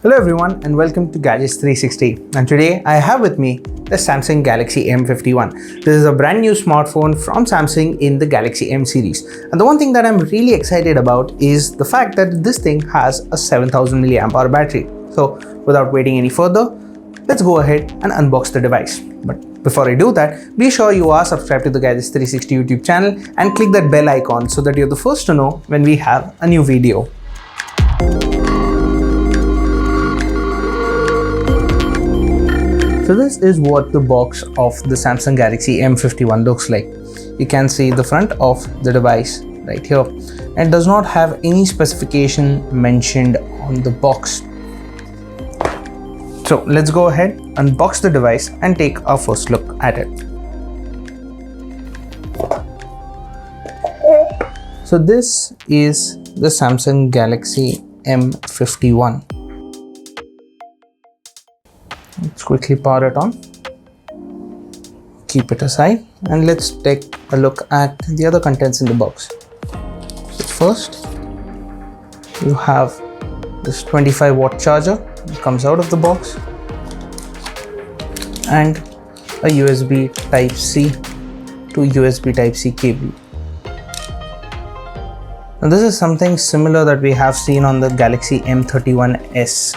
Hello everyone and welcome to Gadgets 360, and today I have with me the Samsung Galaxy M51. This is a brand new smartphone from Samsung in the Galaxy M series, and the one thing that I'm really excited about is the fact that this thing has a 7000 mAh battery. So without waiting any further, let's go ahead and unbox the device. But before I do that, be sure you are subscribed to the Gadgets 360 YouTube channel and click that bell icon so that you're the first to know when we have a new video. So this is what the box of the Samsung Galaxy M51 looks like. You can see the front of the device right here. It does not have any specification mentioned on the box. So let's go ahead, unbox the device and take our first look at it. So this is the Samsung Galaxy M51. Let's quickly power it on, keep it aside, and let's take a look at the other contents in the box. So first, you have this 25-watt charger that comes out of the box and a USB Type-C to USB Type-C cable. Now this is something similar that we have seen on the Galaxy M31s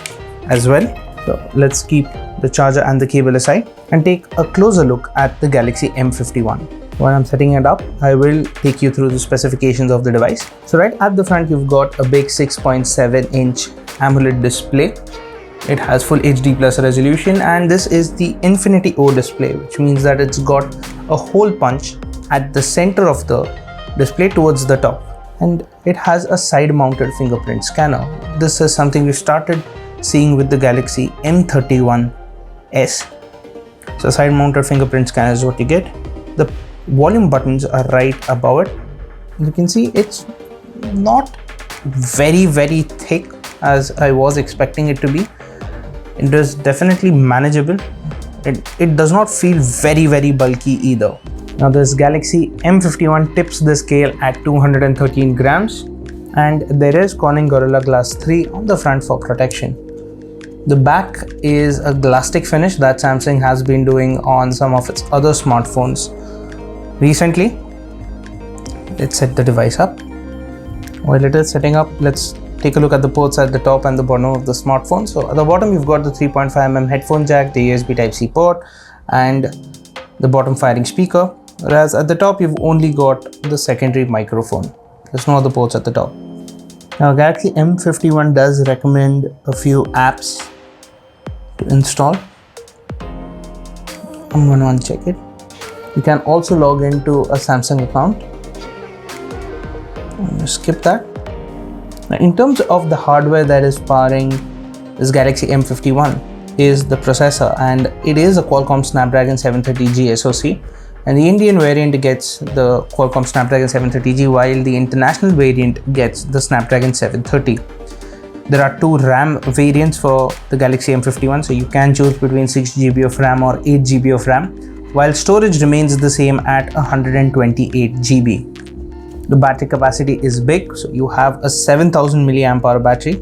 as well. So let's keep the charger and the cable aside and take a closer look at the Galaxy M51. While I'm setting it up, I will take you through the specifications of the device. So right at the front, you've got a big 6.7-inch AMOLED display. It has full HD plus resolution, and this is the Infinity O display, which means that it's got a hole punch at the center of the display towards the top. And it has a side-mounted fingerprint scanner. This is something we started seeing with the Galaxy M31s. So side-mounted fingerprint scanner is what you get. The volume buttons are right above it. You can see it's not very thick as I was expecting it to be. It is definitely manageable. It does not feel very bulky either. Now this Galaxy M51 tips the scale at 213 grams, and there is Corning Gorilla Glass 3 on the front for protection. The back is a Glastic finish that Samsung has been doing on some of its other smartphones recently. Let's set the device up. While it is setting up, let's take a look at the ports at the top and the bottom of the smartphone. So at the bottom, you've got the 3.5mm headphone jack, the USB Type-C port, and the bottom firing speaker. Whereas at the top, you've only got the secondary microphone. There's no other ports at the top. Now Galaxy M51 does recommend a few apps to install. I'm going to uncheck it. You can also log into a Samsung account. I'm going to skip that. Now, in terms of the hardware that is powering this Galaxy M51 is the processor, and it is a Qualcomm Snapdragon 730G SoC. And the Indian variant gets the Qualcomm Snapdragon 730G, while the international variant gets the Snapdragon 730. There are two RAM variants for the Galaxy M51, so you can choose between 6GB of RAM or 8GB of RAM, while storage remains the same at 128GB. The battery capacity is big, so you have a 7000 mAh battery,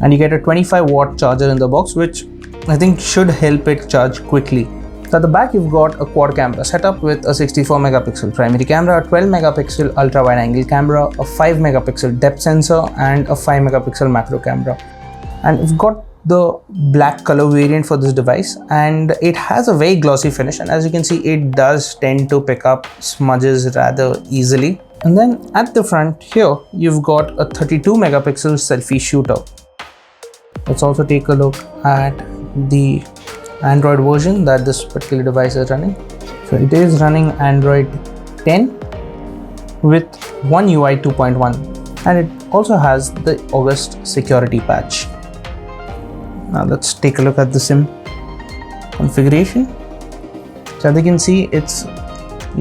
and you get a 25-watt charger in the box, which I think should help it charge quickly. So at the back, you've got a quad camera setup with a 64-megapixel primary camera, a 12-megapixel ultra-wide-angle camera, a 5-megapixel depth sensor, and a 5-megapixel macro camera. And you've got the black color variant for this device, and it has a very glossy finish, and as you can see, it does tend to pick up smudges rather easily. And then at the front here, you've got a 32-megapixel selfie shooter. Let's also take a look at the Android version that this particular device is running. So it is running Android 10 with One UI 2.1, and it also has the August security patch. Now let's take a look at the SIM configuration. So as you can see, it's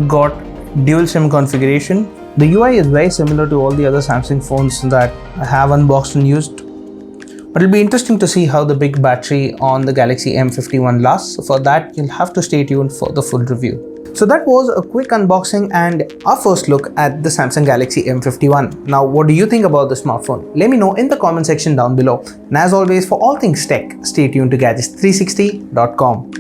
got dual SIM configuration. The UI is very similar to all the other Samsung phones that I have unboxed and used. But it'll be interesting to see how the big battery on the Galaxy M51 lasts. So for that, you'll have to stay tuned for the full review. So that was a quick unboxing and our first look at the Samsung Galaxy M51. Now, what do you think about the smartphone? Let me know in the comment section down below. And as always, for all things tech, stay tuned to gadgets360.com.